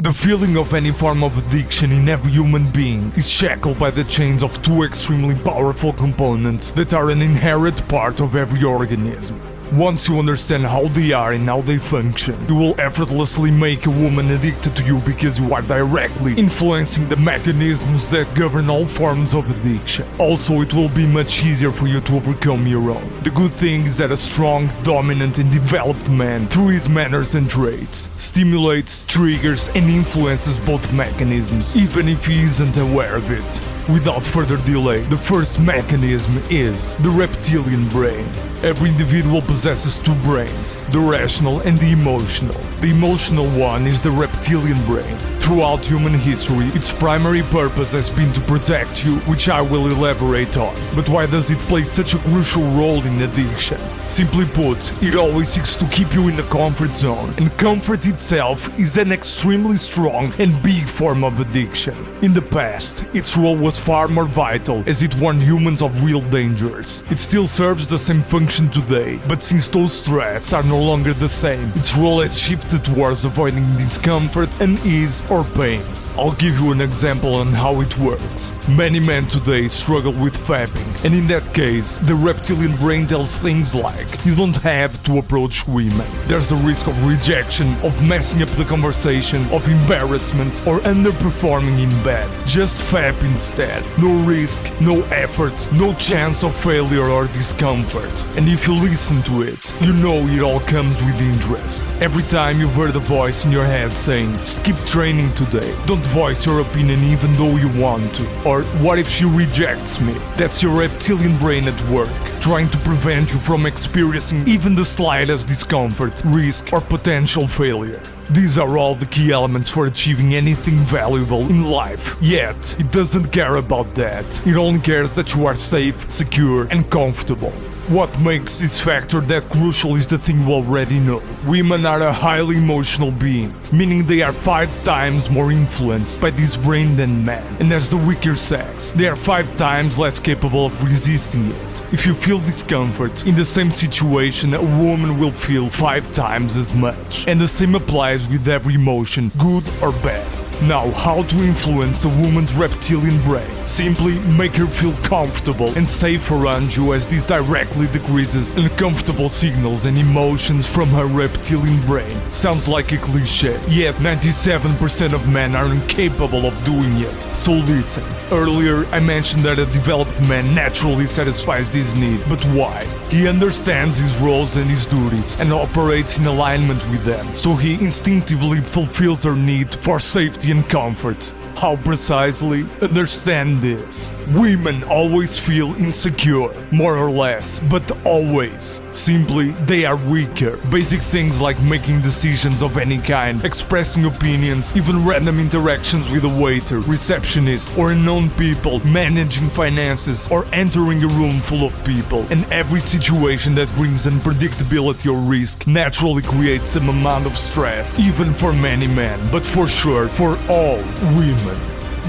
The feeling of any form of addiction in every human being is shackled by the chains of two extremely powerful components that are an inherent part of every organism. Once you understand how they are and how they function, you will effortlessly make a woman addicted to you because you are directly influencing the mechanisms that govern all forms of addiction. Also, it will be much easier for you to overcome your own. The good thing is that a strong, dominant and developed man, through his manners and traits, stimulates, triggers and influences both mechanisms, even if he isn't aware of it. Without further delay, the first mechanism is the reptilian brain. Every individual possesses two brains, the rational and the emotional. The emotional one is the reptilian brain. Throughout human history, its primary purpose has been to protect you, which I will elaborate on. But why does it play such a crucial role in addiction? Simply put, it always seeks to keep you in the comfort zone, and comfort itself is an extremely strong and big form of addiction. In the past, its role was far more vital, as it warned humans of real dangers. It still serves the same function today, but since those threats are no longer the same, its role has shifted towards avoiding discomfort, unease or pain. I'll give you an example on how it works. Many men today struggle with fapping, and in that case, the reptilian brain tells things like, you don't have to approach women. There's a risk of rejection, of messing up the conversation, of embarrassment, or underperforming in bed. Just fap instead. No risk, no effort, no chance of failure or discomfort. And if you listen to it, you know it all comes with interest. Every time you've heard a voice in your head saying, skip training today, don't voice your opinion even though you want to. Or, what if she rejects me? That's your reptilian brain at work, trying to prevent you from experiencing even the slightest discomfort, risk, or potential failure. These are all the key elements for achieving anything valuable in life. Yet, it doesn't care about that. It only cares that you are safe, secure, and comfortable. What makes this factor that crucial is the thing you already know. Women are a highly emotional being, meaning they are 5 times more influenced by this brain than men. And as the weaker sex, they are 5 times less capable of resisting it. If you feel discomfort in the same situation, a woman will feel 5 times as much. And the same applies with every emotion, good or bad. Now, how to influence a woman's reptilian brain? Simply make her feel comfortable and safe around you, as this directly decreases uncomfortable signals and emotions from her reptilian brain. Sounds like a cliche, yet 97% of men are incapable of doing it. So listen, earlier I mentioned that a developed man naturally satisfies this need, but why? He understands his roles and his duties and operates in alignment with them, so he instinctively fulfills her need for safety and comfort. How precisely? Understand this. Women always feel insecure, more or less, but always. Simply, they are weaker. Basic things like making decisions of any kind, expressing opinions, even random interactions with a waiter, receptionist, or unknown people, managing finances, or entering a room full of people. And every situation that brings unpredictability or risk naturally creates some amount of stress, even for many men, but for sure, for all women.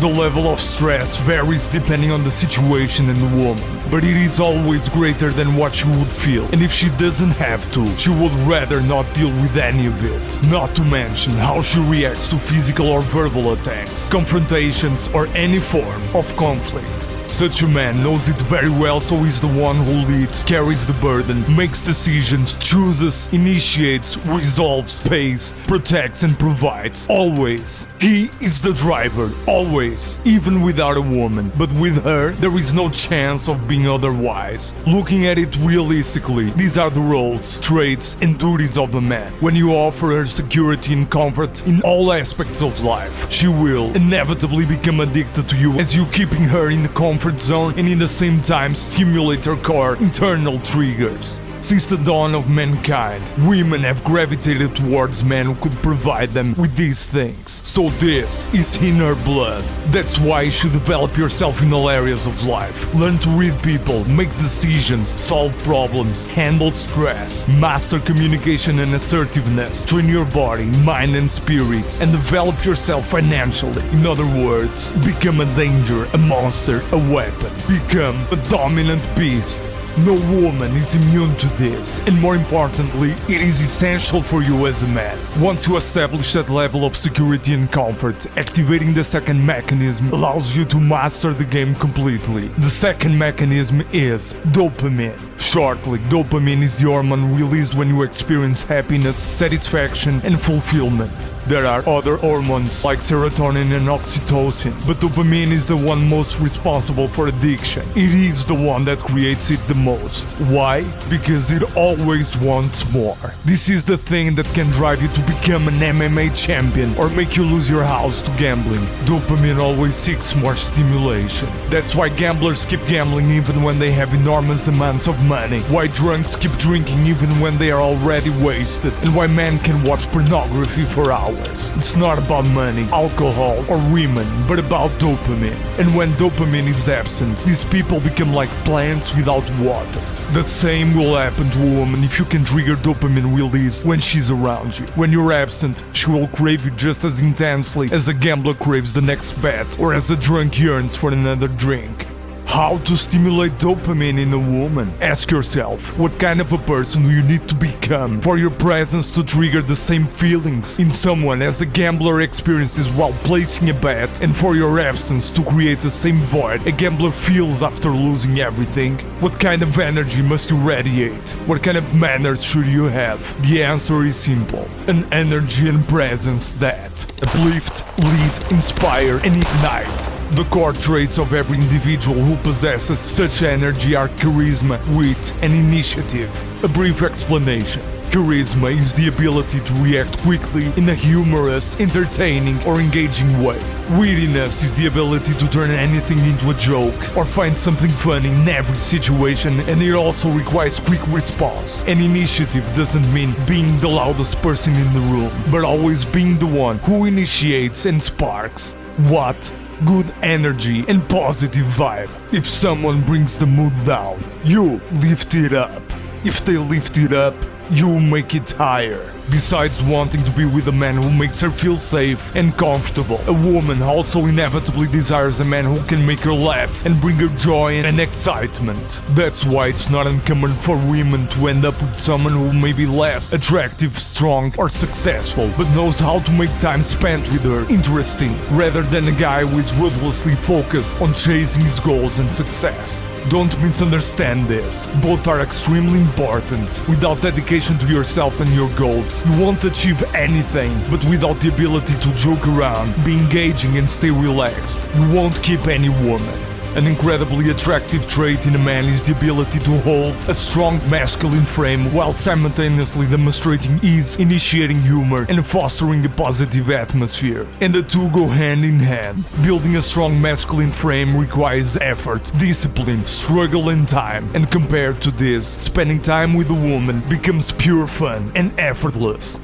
The level of stress varies depending on the situation and the woman, but it is always greater than what she would feel, and if she doesn't have to, she would rather not deal with any of it. Not to mention how she reacts to physical or verbal attacks, confrontations, or any form of conflict. Such a man knows it very well, so he's the one who leads, carries the burden, makes decisions, chooses, initiates, resolves, pays, protects and provides. Always. He is the driver. Always. Even without a woman. But with her, there is no chance of being otherwise. Looking at it realistically, these are the roles, traits and duties of a man. When you offer her security and comfort in all aspects of life, she will inevitably become addicted to you, as you keeping her in the comfort zone and in the same time stimulate her core internal triggers. Since the dawn of mankind, women have gravitated towards men who could provide them with these things. So this is in her blood. That's why you should develop yourself in all areas of life. Learn to read people, make decisions, solve problems, handle stress, master communication and assertiveness, train your body, mind and spirit, and develop yourself financially. In other words, become a danger, a monster, a weapon. Become a dominant beast. No woman is immune to this, and more importantly, it is essential for you as a man. Once you establish that level of security and comfort, activating the second mechanism allows you to master the game completely. The second mechanism is dopamine. Shortly, dopamine is the hormone released when you experience happiness, satisfaction, and fulfillment. There are other hormones like serotonin and oxytocin, but dopamine is the one most responsible for addiction. It is the one that creates it the most. Why? Because it always wants more. This is the thing that can drive you to become an MMA champion or make you lose your house to gambling. Dopamine always seeks more stimulation. That's why gamblers keep gambling even when they have enormous amounts of money, why drunks keep drinking even when they are already wasted, and why men can watch pornography for hours. It's not about money, alcohol, or women, but about dopamine. And when dopamine is absent, these people become like plants without water. The same will happen to a woman if you can trigger dopamine release when she's around you. When you're absent, she will crave you just as intensely as a gambler craves the next bet, or as a drunk yearns for another drink. How to stimulate dopamine in a woman? Ask yourself, what kind of a person do you need to become for your presence to trigger the same feelings in someone as a gambler experiences while placing a bet, and for your absence to create the same void a gambler feels after losing everything? What kind of energy must you radiate? What kind of manners should you have? The answer is simple: an energy and presence that uplift, lead, inspire, and ignite. The core traits of every individual who possesses such energy are charisma, wit, and initiative. A brief explanation. Charisma is the ability to react quickly in a humorous, entertaining, or engaging way. Wittiness is the ability to turn anything into a joke or find something funny in every situation, and it also requires quick response. And initiative doesn't mean being the loudest person in the room, but always being the one who initiates and sparks. What? Good energy and positive vibe. If someone brings the mood down, you lift it up. If they lift it up, you make it higher. Besides wanting to be with a man who makes her feel safe and comfortable, a woman also inevitably desires a man who can make her laugh and bring her joy and excitement. That's why it's not uncommon for women to end up with someone who may be less attractive, strong, or successful, but knows how to make time spent with her interesting, rather than a guy who is ruthlessly focused on chasing his goals and success. Don't misunderstand this. Both are extremely important. Without dedication to yourself and your goals, you won't achieve anything, but without the ability to joke around, be engaging, and stay relaxed, you won't keep any woman. An incredibly attractive trait in a man is the ability to hold a strong masculine frame while simultaneously demonstrating ease, initiating humor, and fostering a positive atmosphere. And the two go hand in hand. Building a strong masculine frame requires effort, discipline, struggle, and time. And compared to this, spending time with a woman becomes pure fun and effortless.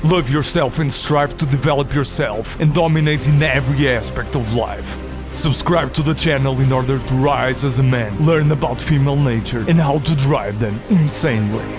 Love yourself and strive to develop yourself and dominate in every aspect of life. Subscribe to the channel in order to rise as a man, learn about female nature and how to drive them insanely.